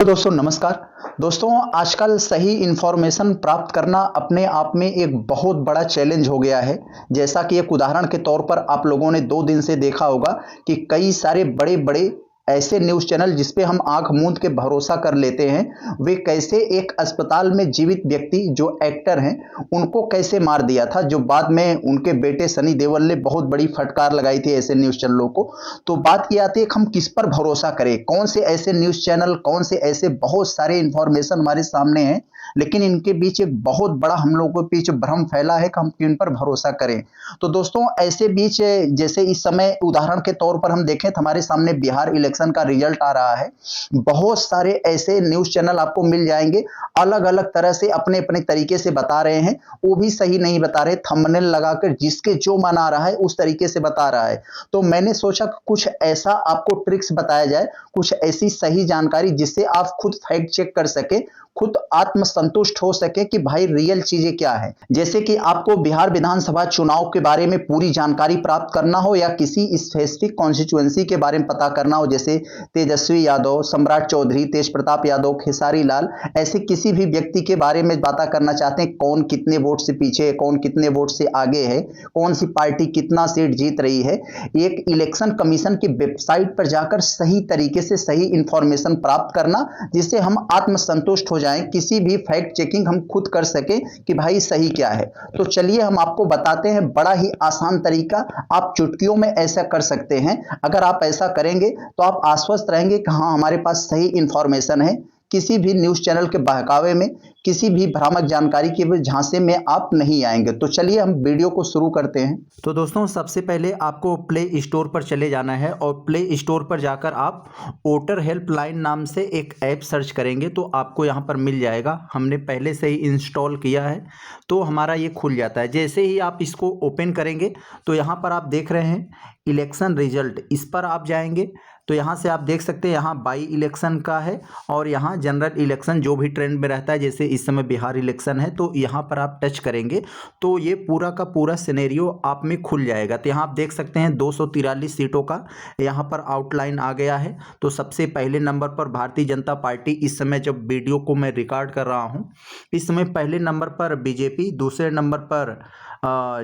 तो दोस्तों नमस्कार। दोस्तों आजकल सही इंफॉर्मेशन प्राप्त करना अपने आप में एक बहुत बड़ा चैलेंज हो गया है। जैसा कि एक उदाहरण के तौर पर आप लोगों ने 2 दिन से देखा होगा कि कई सारे बड़े-बड़े ऐसे न्यूज़ चैनल जिस पे हम आँख मूंद के भरोसा कर लेते हैं, वे कैसे एक अस्पताल में जीवित व्यक्ति जो एक्टर हैं, उनको कैसे मार दिया था, जो बाद में उनके बेटे सनी देओल ने बहुत बड़ी फटकार लगाई थी ऐसे न्यूज़ चैनलों को। तो बात ये आती है कि हम किस पर भरोसा करें? कौन से ऐसे न्यूज़ चैनल, कौन से ऐसे बहुत सारे इन्फॉर्मेशन हमारे सामने हैं, लेकिन इनके बीच एक बहुत बड़ा हम लोगों के बीच भ्रम फैला है कि हम किन पर भरोसा करें। तो दोस्तों ऐसे बीच जैसे इस समय उदाहरण के तौर पर हम देखें तो हमारे सामने बिहार इलेक्शन का रिजल्ट आ रहा है। बहुत सारे ऐसे न्यूज़ चैनल आपको मिल जाएँगे, अलग-अलग तरह से अपने-अपने तरीके से बता रहे हैं। वो भी सही नहीं बता रहे, थंबनेल लगाकर जिसके जो मन आ रहा है उस तरीके से बता रहा है। तो मैंने सोचा कि कुछ ऐसा आपको ट्रिक्स बताया जाए, कुछ ऐसी सही जानकारी जिससे आप खुद फैक्ट चेक कर सकें, खुद आत्मसंतुष्ट हो सके कि भाई रियल चीजें क्या है। जैसे कि आपको बिहार विधानसभा चुनाव के बारे में पूरी जानकारी प्राप्त करना हो या किसी स्पेसिफिक कॉन्स्टिट्यूएंसी के बारे में पता करना हो, जैसे तेजस्वी यादव, सम्राट चौधरी, तेज प्रताप यादव, खेसारी लाल, ऐसे किसी भी व्यक्ति के बारे में पता करना चाहते हैं, कौन कितने वोट से पीछे है, कौन कितने वोट से आगे है, कौन सी पार्टी कितना सीट जीत रही है, एक इलेक्शन कमीशन की वेबसाइट पर जाकर सही तरीके से सही इंफॉर्मेशन प्राप्त करना, जिससे हम आत्मसंतुष्ट हो जाएं, किसी भी फैक्ट चेकिंग हम खुद कर सके कि भाई सही क्या है। तो चलिए हम आपको बताते हैं बड़ा ही आसान तरीका, आप चुटकियों में ऐसा कर सकते हैं। अगर आप ऐसा करेंगे तो आप आश्वस्त रहेंगे कि हाँ हमारे पास सही इंफॉर्मेशन है, किसी भी न्यूज़ चैनल के बहकावे में, किसी भी भ्रामक जानकारी के झांसे में आप नहीं आएंगे। तो चलिए हम वीडियो को शुरू करते हैं। तो दोस्तों सबसे पहले आपको प्ले स्टोर पर चले जाना है और प्ले स्टोर पर जाकर आप वोटर हेल्पलाइन नाम से एक ऐप सर्च करेंगे तो आपको यहाँ पर मिल जाएगा। हमने पहले से ही इंस्टॉल किया है तो हमारा ये खुल जाता है। जैसे ही आप इसको ओपन करेंगे तो यहाँ पर आप देख रहे हैं इलेक्शन रिजल्ट, इस पर आप जाएंगे तो यहाँ से आप देख सकते हैं यहाँ बाई इलेक्शन का है और यहाँ जनरल इलेक्शन जो भी ट्रेंड में रहता है, जैसे इस समय बिहार इलेक्शन है तो यहाँ पर आप टच करेंगे तो ये पूरा का पूरा सिनेरियो आप में खुल जाएगा। तो यहाँ आप देख सकते हैं 243 सीटों का यहाँ पर आउटलाइन आ गया है। तो सबसे पहले नंबर पर भारतीय जनता पार्टी, इस समय जब वीडियो को मैं रिकॉर्ड कर रहा हूँ इस समय पहले नंबर पर बीजेपी, दूसरे नंबर पर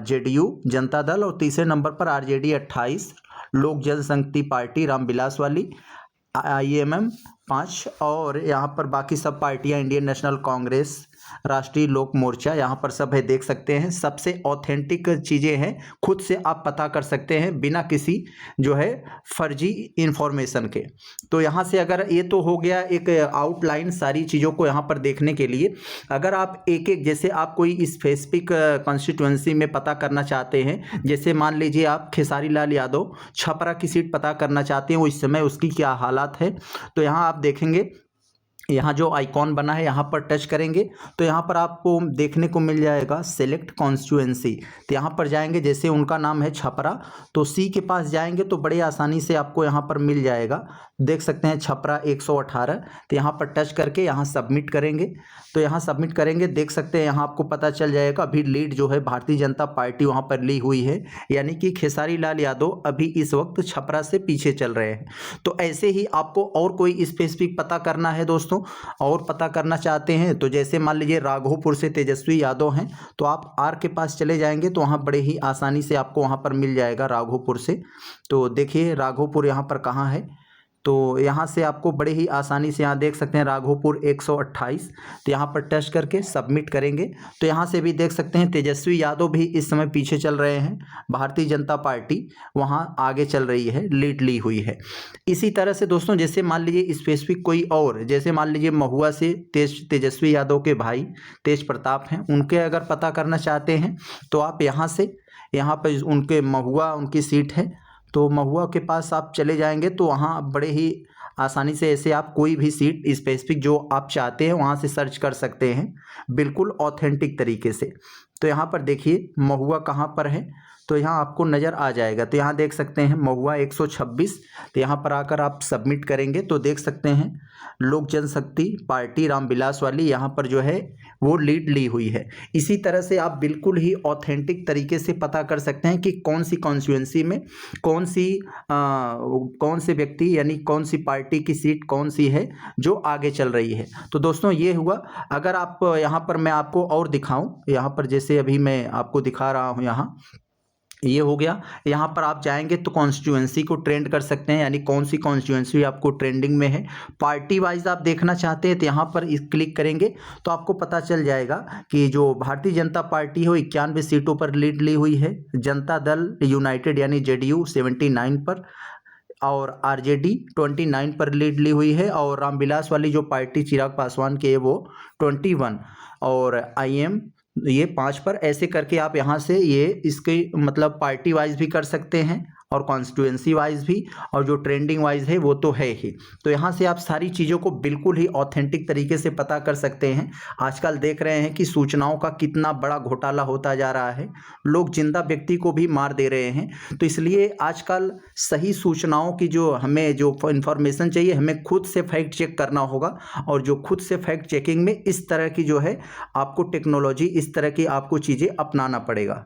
जेडीयू जनता दल और तीसरे नंबर पर आरजेडी 28, लोक जनशक्ति पार्टी रामविलास वाली, आईएमएम 5 और यहाँ पर बाकी सब पार्टियाँ, इंडियन नेशनल कांग्रेस, राष्ट्रीय लोक मोर्चा, यहाँ पर सब है, देख सकते हैं। सबसे ऑथेंटिक चीज़ें हैं, खुद से आप पता कर सकते हैं बिना किसी जो है फर्जी इंफॉर्मेशन के। तो यहाँ से अगर ये तो हो गया एक आउटलाइन सारी चीज़ों को यहाँ पर देखने के लिए। अगर आप एक एक जैसे आप कोई स्पेसिफिक कॉन्स्टिट्यूएंसी में पता करना चाहते हैं, जैसे मान लीजिए आप खेसारी लाल यादव छपरा की सीट पता करना चाहते हैं, वो इस समय उसकी क्या हालात है, तो यहाँ आप देखेंगे यहाँ जो आइकॉन बना है यहाँ पर टच करेंगे तो यहाँ पर आपको देखने को मिल जाएगा सेलेक्ट कॉन्स्टिट्यूएंसी। तो यहाँ पर जाएंगे, जैसे उनका नाम है छपरा तो सी के पास जाएंगे तो बड़े आसानी से आपको यहाँ पर मिल जाएगा। देख सकते हैं छपरा 118। तो यहाँ पर टच करके यहाँ सबमिट करेंगे तो यहाँ सबमिट करेंगे, देख सकते हैं यहाँ आपको पता चल जाएगा अभी लीड जो है भारतीय जनता पार्टी वहाँ पर ली हुई है, यानी कि खेसारी लाल यादव अभी इस वक्त छपरा से पीछे चल रहे हैं। तो ऐसे ही आपको और कोई स्पेसिफिक पता करना है दोस्तों, और पता करना चाहते हैं तो जैसे मान लीजिए राघोपुर से तेजस्वी यादव हैं तो आप आर के पास चले जाएंगे तो वहाँ बड़े ही आसानी से आपको वहाँ पर मिल जाएगा राघोपुर से। तो देखिए राघोपुर यहाँ पर कहाँ है, तो यहाँ से आपको बड़े ही आसानी से यहाँ देख सकते हैं राघोपुर 128। तो यहाँ पर टच करके सबमिट करेंगे तो यहाँ से भी देख सकते हैं तेजस्वी यादव भी इस समय पीछे चल रहे हैं, भारतीय जनता पार्टी वहाँ आगे चल रही है, लीड ली हुई है। इसी तरह से दोस्तों जैसे मान लीजिए स्पेसिफिक कोई और, जैसे मान लीजिए महुआ से तेजस्वी यादव के भाई तेज प्रताप हैं, उनके अगर पता करना चाहते हैं तो आप यहाँ से यहाँ पर उनके महुआ उनकी सीट है तो महुआ के पास आप चले जाएंगे तो वहाँ बड़े ही आसानी से ऐसे आप कोई भी सीट स्पेसिफिक जो आप चाहते हैं वहाँ से सर्च कर सकते हैं बिल्कुल ऑथेंटिक तरीके से। तो यहाँ पर देखिए महुआ कहाँ पर है, तो यहाँ आपको नज़र आ जाएगा। तो यहाँ देख सकते हैं महुआ 126, तो यहाँ पर आकर आप सबमिट करेंगे तो देख सकते हैं लोक जनशक्ति पार्टी रामविलास वाली यहाँ पर जो है वो लीड ली हुई है। इसी तरह से आप बिल्कुल ही ऑथेंटिक तरीके से पता कर सकते हैं कि कौन सी कॉन्स्टिट्यूएंसी में कौन से व्यक्ति यानी कौन सी पार्टी की सीट कौन सी है जो आगे चल रही है। तो दोस्तों ये हुआ। अगर आप यहाँ पर मैं आपको और दिखाऊं, यहाँ पर जैसे अभी मैं आपको दिखा रहा हूँ, यहाँ ये हो गया। यहाँ पर आप जाएंगे तो कॉन्स्टिट्यूएंसी को ट्रेंड कर सकते हैं, यानी कौन सी कॉन्स्टिट्यूएंसी आपको ट्रेंडिंग में है। पार्टी वाइज आप देखना चाहते हैं तो यहाँ पर क्लिक करेंगे तो आपको पता चल जाएगा कि जो भारतीय जनता पार्टी है 91 सीटों पर लीड ली हुई है, जनता दल यूनाइटेड यानी जेडीयू 79 पर और आरजेडी 29 पर लीड ली हुई है, और रामविलास वाली जो पार्टी चिराग पासवान की है वो 21, और आईएम ये 5 पर। ऐसे करके आप यहाँ से ये इसके मतलब पार्टी वाइज भी कर सकते हैं और कॉन्स्टिट्यूएंसी वाइज भी, और जो ट्रेंडिंग वाइज है वो तो है ही। तो यहाँ से आप सारी चीज़ों को बिल्कुल ही ऑथेंटिक तरीके से पता कर सकते हैं। आजकल देख रहे हैं कि सूचनाओं का कितना बड़ा घोटाला होता जा रहा है, लोग जिंदा व्यक्ति को भी मार दे रहे हैं। तो इसलिए आजकल सही सूचनाओं की जो हमें जो इन्फॉर्मेशन चाहिए, हमें खुद से फैक्ट चेक करना होगा, और जो खुद से फैक्ट चेकिंग में इस तरह की जो है आपको टेक्नोलॉजी, इस तरह की आपको चीज़ें अपनाना पड़ेगा।